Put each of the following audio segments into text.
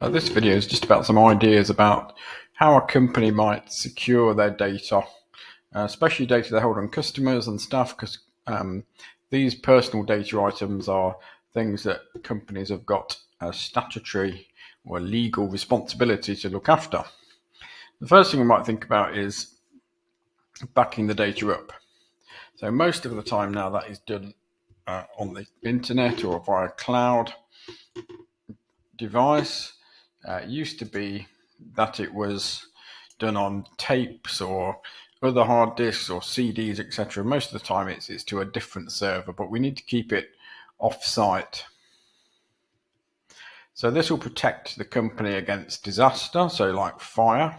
This video is just about some ideas about how a company might secure their data, especially data they hold on customers and staff, because these personal data items are things that companies have got a statutory or legal responsibility to look after. The first thing we might think about is backing the data up. So most of the time now that is done on the internet or via cloud device. It used to be that it was done on tapes or other hard disks or CDs, etc. Most of the time it's to a different server, but we need to keep it off-site. So this will protect the company against disaster, so like fire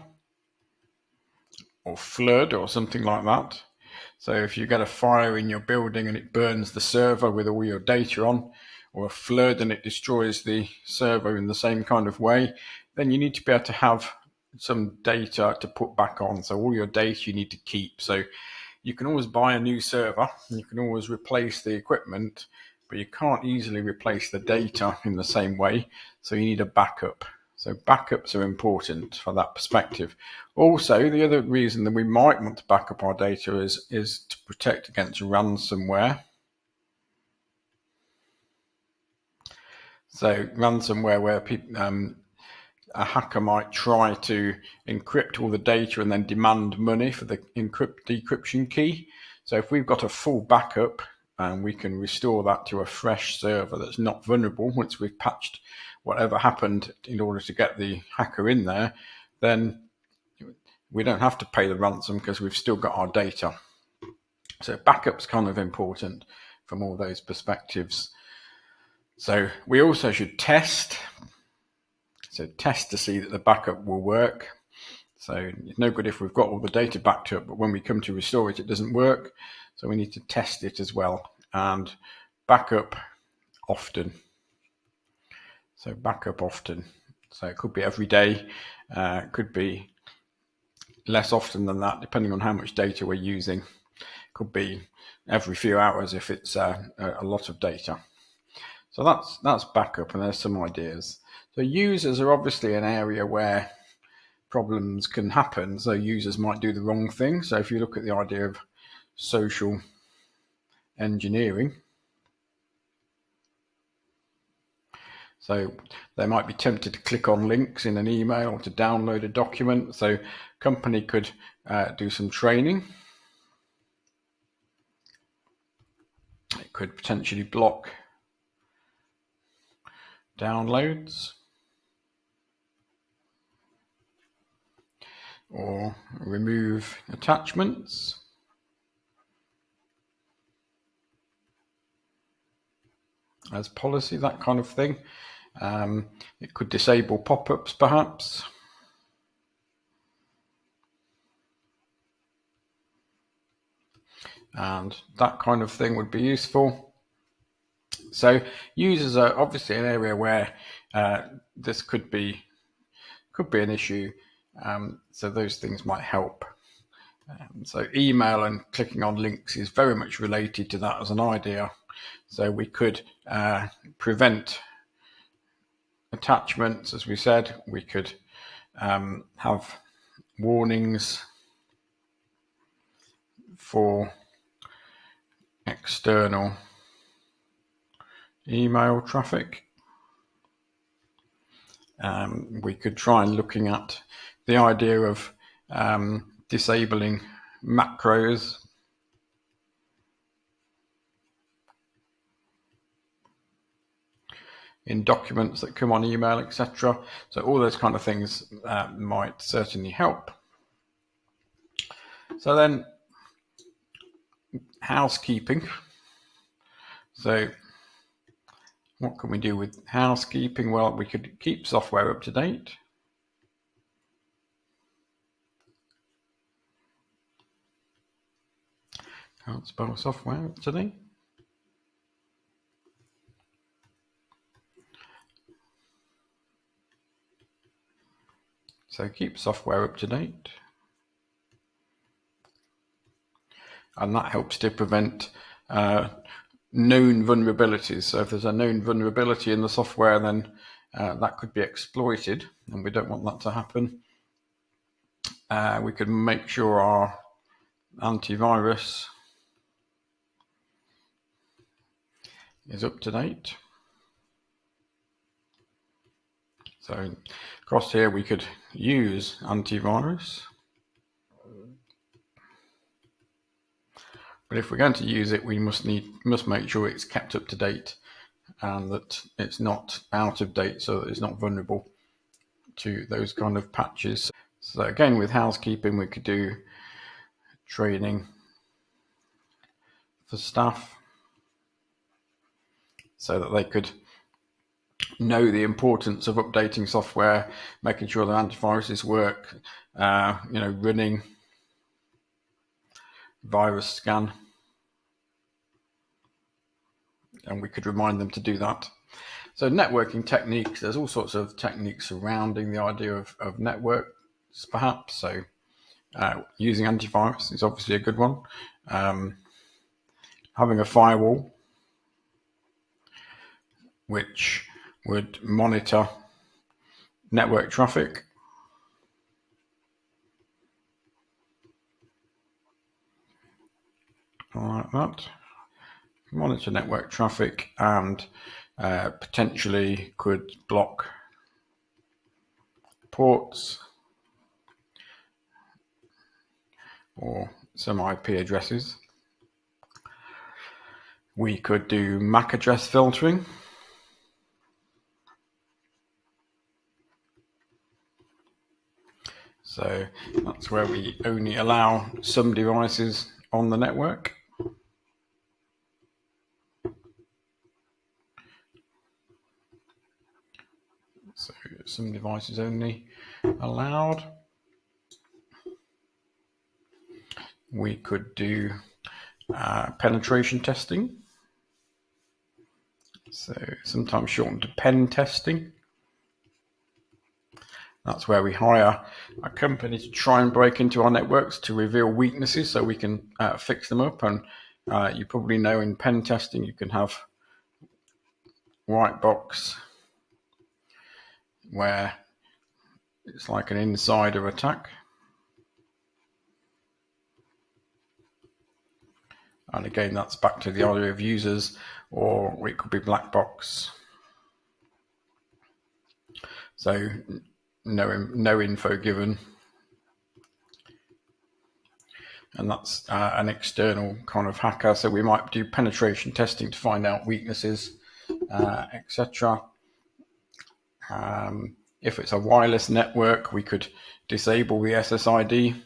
or flood or something like that. So if you get a fire in your building and it burns the server with all your data on, or a flood and it destroys the server in the same kind of way, then you need to be able to have some data to put back on. So all your data you need to keep. So you can always buy a new server, and you can always replace the equipment, but you can't easily replace the data in the same way. So you need a backup. So backups are important for that perspective. Also, the other reason that we might want to back up our data is to protect against ransomware. So ransomware, where people, a hacker might try to encrypt all the data and then demand money for the decryption key. So if we've got a full backup and we can restore that to a fresh server that's not vulnerable once we've patched whatever happened in order to get the hacker in there, then we don't have to pay the ransom because we've still got our data. So backup's kind of important from all those perspectives. So we also should test. So test to see that the backup will work. So it's no good if we've got all the data backed up, but when we come to restore it, it doesn't work. So we need to test it as well and backup often. So backup often. So it could be every day, it could be less often than that, depending on how much data we're using. It could be every few hours if it's a lot of data. So that's backup, and there's some ideas. So users are obviously an area where problems can happen. So users might do the wrong thing. So if you look at the idea of social engineering, so they might be tempted to click on links in an email or to download a document. So a company could do some training. It could potentially block downloads or remove attachments. As policy, that kind of thing. It could disable pop-ups perhaps. And that kind of thing would be useful. So users are obviously an area where this could be an issue. So those things might help. So email and clicking on links is very much related to that as an idea. So we could prevent attachments, as we said. We could have warnings for external email traffic. We could try and looking at the idea of disabling macros. In documents that come on email, etc. So all those kind of things might certainly help. So then housekeeping. So what can we do with housekeeping? Well, we could keep software up to date. Can't spell software up to date. So keep software up to date. And that helps to prevent known vulnerabilities. So if there's a known vulnerability in the software, then that could be exploited, and we don't want that to happen. We could make sure our antivirus is up to date. So across here we could use antivirus, but if we're going to use it, we must make sure it's kept up to date and that it's not out of date, so that it's not vulnerable to those kind of patches. So again, with housekeeping, we could do training for staff so that they could know the importance of updating software, making sure the antiviruses work, running virus scan, and we could remind them to do that. So networking techniques, there's all sorts of techniques surrounding the idea of networks, perhaps. So using antivirus is obviously a good one. Having a firewall which would monitor network traffic. Like that. Monitor network traffic and potentially could block ports or some IP addresses. We could do MAC address filtering. So that's where we only allow some devices on the network. So some devices only allowed. We could do penetration testing. So sometimes shortened to pen testing. That's where we hire a company to try and break into our networks to reveal weaknesses so we can fix them up. And you probably know in pen testing you can have white box where it's like an insider attack. And again, that's back to the idea of users, or it could be black box. So no info given. And that's an external kind of hacker. So we might do penetration testing to find out weaknesses, etc. If it's a wireless network, we could disable the SSID.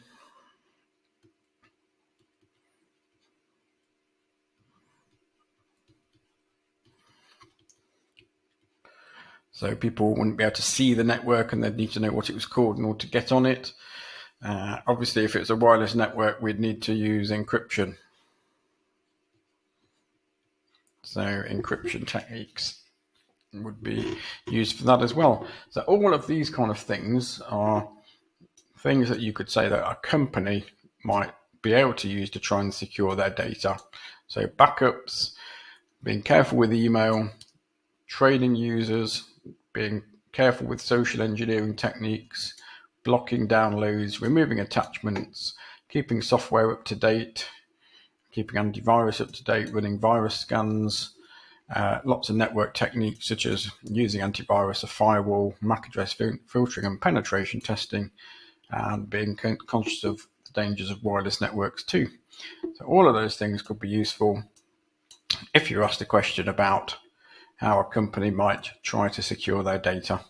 So people wouldn't be able to see the network and they'd need to know what it was called in order to get on it. Obviously, if it's a wireless network, we'd need to use encryption. So encryption techniques would be used for that as well. So all of these kind of things are things that you could say that a company might be able to use to try and secure their data. So backups, being careful with email, training users, being careful with social engineering techniques, blocking downloads, removing attachments, keeping software up to date, keeping antivirus up to date, running virus scans, lots of network techniques such as using antivirus, a firewall, MAC address filtering and penetration testing, and being conscious of the dangers of wireless networks too. So all of those things could be useful if you're asked a question about how a company might try to secure their data.